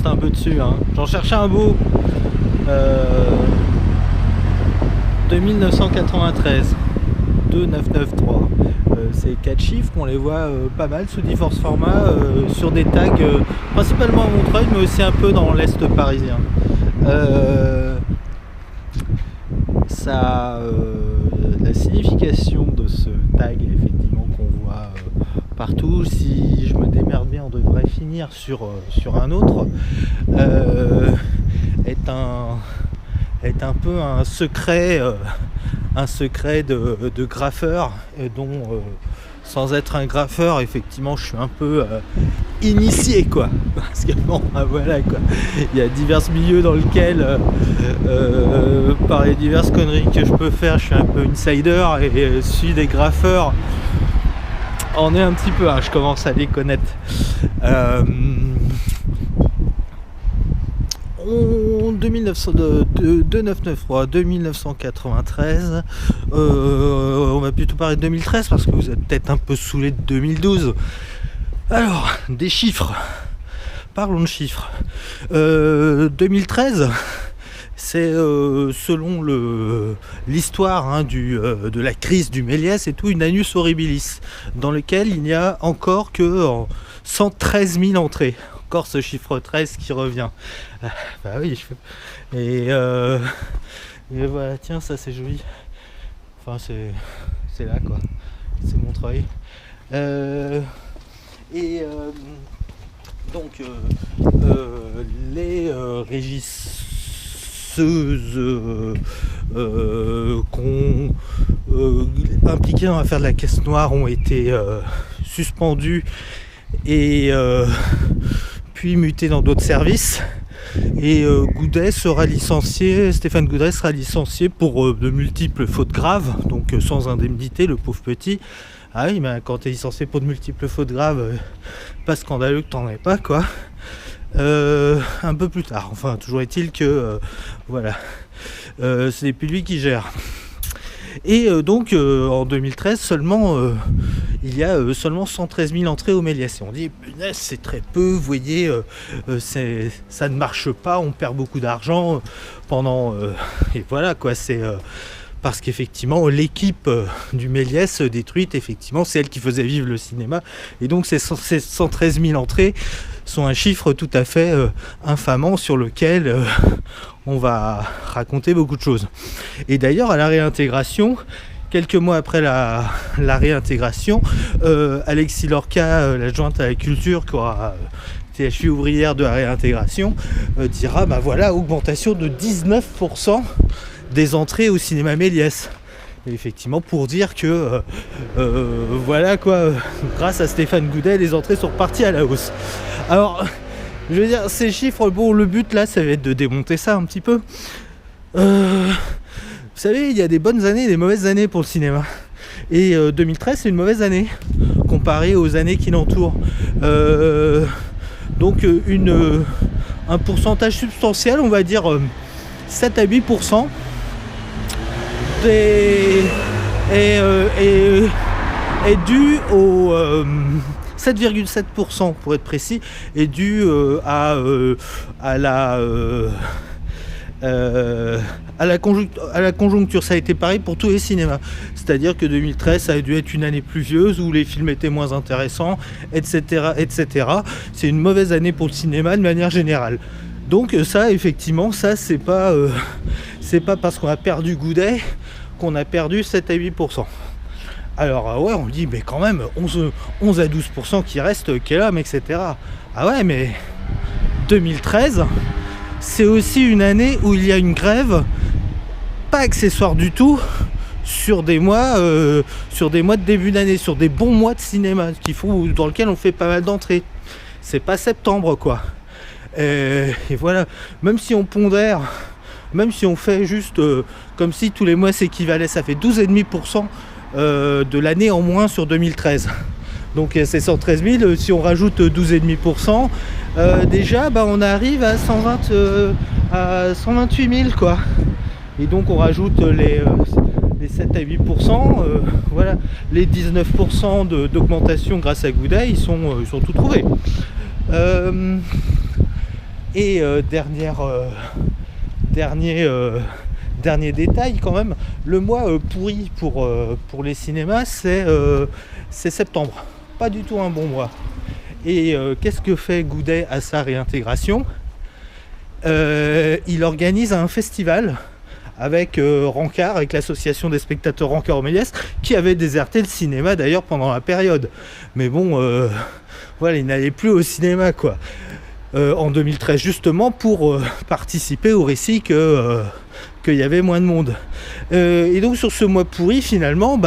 reste un peu dessus, hein. J'en cherchais un beau. 2993 2993. C'est 4 chiffres, on les voit pas mal sous différents formats sur des tags principalement à Montreuil, mais aussi un peu dans l'est parisien. La signification de ce tag, effectivement, qu'on voit partout, si je me démerde bien, on devrait finir sur un autre, est un peu un secret de graffeur, dont sans être un graffeur, effectivement, je suis un peu initié, quoi. Parce que bon, voilà, quoi. Il y a divers milieux dans lesquels, par les diverses conneries que je peux faire, je suis un peu insider, et celui des graffeurs en est un petit peu, hein, je commence à les connaître. En 2993, on va plutôt parler de 2013 parce que vous êtes peut-être un peu saoulé de 2012. Alors, des chiffres. Parlons de chiffres. 2013, c'est selon l'histoire, hein, de la crise du Méliès et tout, une annus horribilis, dans lequel il n'y a encore que 113 000 entrées. Encore ce chiffre 13 qui revient. Bah oui, et voilà, tiens, ça c'est joli. Enfin, c'est là, quoi. C'est Montreuil. Donc, les régisseuses impliquées dans l'affaire de la caisse noire ont été suspendues et puis muté dans d'autres services, et Stéphane Goudet sera licencié pour de multiples fautes graves, donc sans indemnité, le pauvre petit. Ah oui, mais quand t'es licencié pour de multiples fautes graves, pas scandaleux que t'en aies pas, quoi. Un peu plus tard, enfin, toujours est-il que voilà, c'est plus lui qui gère. Et donc en 2013 seulement, il y a seulement 113 000 entrées au Méliès. Et on dit, punaise, c'est très peu, vous voyez, ça ne marche pas, on perd beaucoup d'argent pendant... et voilà, quoi, c'est... parce qu'effectivement, l'équipe du Méliès détruite, effectivement, c'est elle qui faisait vivre le cinéma. Et donc ces 113 000 entrées sont un chiffre tout à fait infamant sur lequel... on va raconter beaucoup de choses. Et d'ailleurs, à la réintégration, quelques mois après la réintégration, Alexis Lorca, l'adjointe à la culture, qui aura THU ouvrière de la réintégration, dira, bah voilà, augmentation de 19% des entrées au cinéma Méliès. Et effectivement, pour dire que voilà, quoi, grâce à Stéphane Goudet, les entrées sont reparties à la hausse. Alors, je veux dire, ces chiffres, bon, le but là, ça va être de démonter ça un petit peu. Vous savez, il y a des bonnes années et des mauvaises années pour le cinéma. Et 2013, c'est une mauvaise année, comparée aux années qui l'entourent. Donc, un pourcentage substantiel, on va dire 7 à 8%, est dû au... 7,7% pour être précis, est dû à la conjoncture. Ça a été pareil pour tous les cinémas. C'est-à-dire que 2013, ça a dû être une année pluvieuse où les films étaient moins intéressants, etc., etc. C'est une mauvaise année pour le cinéma de manière générale. Donc ça, effectivement, ça c'est pas parce qu'on a perdu Goudet qu'on a perdu 7 à 8%. Alors ouais, on dit, mais quand même, 11 à 12% qui reste, quel homme, etc. Ah ouais, mais 2013, c'est aussi une année où il y a une grève, pas accessoire du tout, sur des mois de début d'année, sur des bons mois de cinéma, dans lequel on fait pas mal d'entrées. C'est pas septembre, quoi. Et voilà, même si on pondère, même si on fait juste comme si tous les mois s'équivalaient, ça fait 12,5% de l'année en moins sur 2013. Donc c'est 113 000, si on rajoute 12,5%, déjà on arrive à 128 000, quoi. Et donc on rajoute les 7 à 8%, voilà, les 19% d'augmentation grâce à Goudet, ils sont tout trouvés. Et dernier détail quand même, le mois pourri pour les cinémas, c'est septembre. Pas du tout un bon mois. Et qu'est-ce que fait Goudet à sa réintégration ? Il organise un festival avec Rancard, avec l'association des spectateurs Rancard au Méliès, qui avait déserté le cinéma d'ailleurs pendant la période. Mais bon, voilà, il n'allait plus au cinéma, quoi. En 2013, justement, pour participer au récit qu'il y avait moins de monde. Et donc sur ce mois pourri, finalement,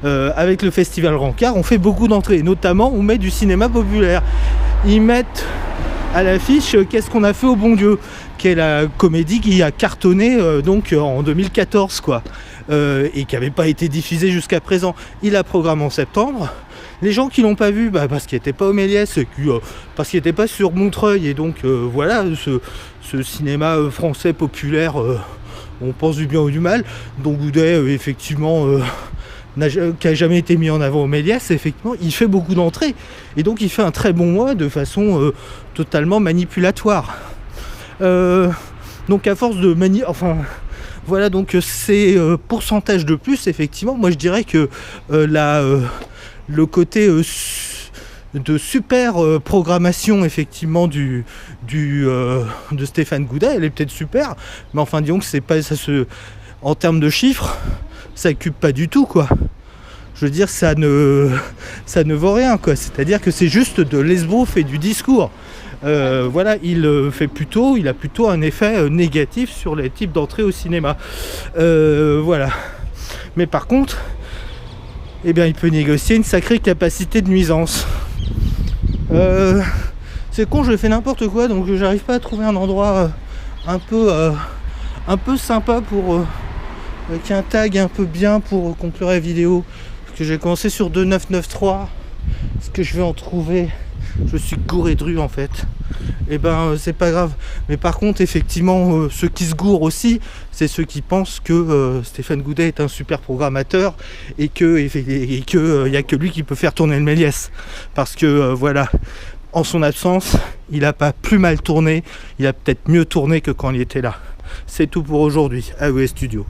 avec le festival Rancard, on fait beaucoup d'entrées. Notamment, on met du cinéma populaire. Ils mettent à l'affiche Qu'est-ce qu'on a fait au bon Dieu, qui est la comédie qui a cartonné en 2014, quoi, et qui n'avait pas été diffusée jusqu'à présent. Il a programmé en septembre. Les gens qui l'ont pas vu, parce qu'il n'était pas au Méliès, parce qu'il n'était pas sur Montreuil, et donc voilà, ce cinéma français populaire, on pense du bien ou du mal, dont Goudet effectivement qui n'a jamais été mis en avant au Méliès, effectivement, il fait beaucoup d'entrées, et donc il fait un très bon mois de façon totalement manipulatoire. Donc à force de voilà, donc ces pourcentages de plus, effectivement, moi je dirais que le côté de super programmation, effectivement, de Stéphane Goudet, elle est peut-être super, mais enfin disons que c'est pas en termes de chiffres, ça occupe pas du tout, quoi. Je veux dire, ça ne vaut rien, quoi. C'est-à-dire que c'est juste de l'esbrouf et du discours. Voilà, il a plutôt un effet négatif sur les types d'entrées au cinéma. Voilà. Mais par contre, il peut négocier une sacrée capacité de nuisance. C'est con, je fais n'importe quoi, donc j'arrive pas à trouver un endroit un peu sympa avec un tag un peu bien pour conclure la vidéo. Parce que j'ai commencé sur 2993. Est-ce que je vais en trouver ? Je suis gouré de rue, en fait. C'est pas grave. Mais par contre, effectivement, ceux qui se gourrent aussi, c'est ceux qui pensent que Stéphane Goudet est un super programmateur et que y a que lui qui peut faire tourner le Méliès. Parce que voilà, en son absence, il a pas plus mal tourné, il a peut-être mieux tourné que quand il était là. C'est tout pour aujourd'hui. AES Studio.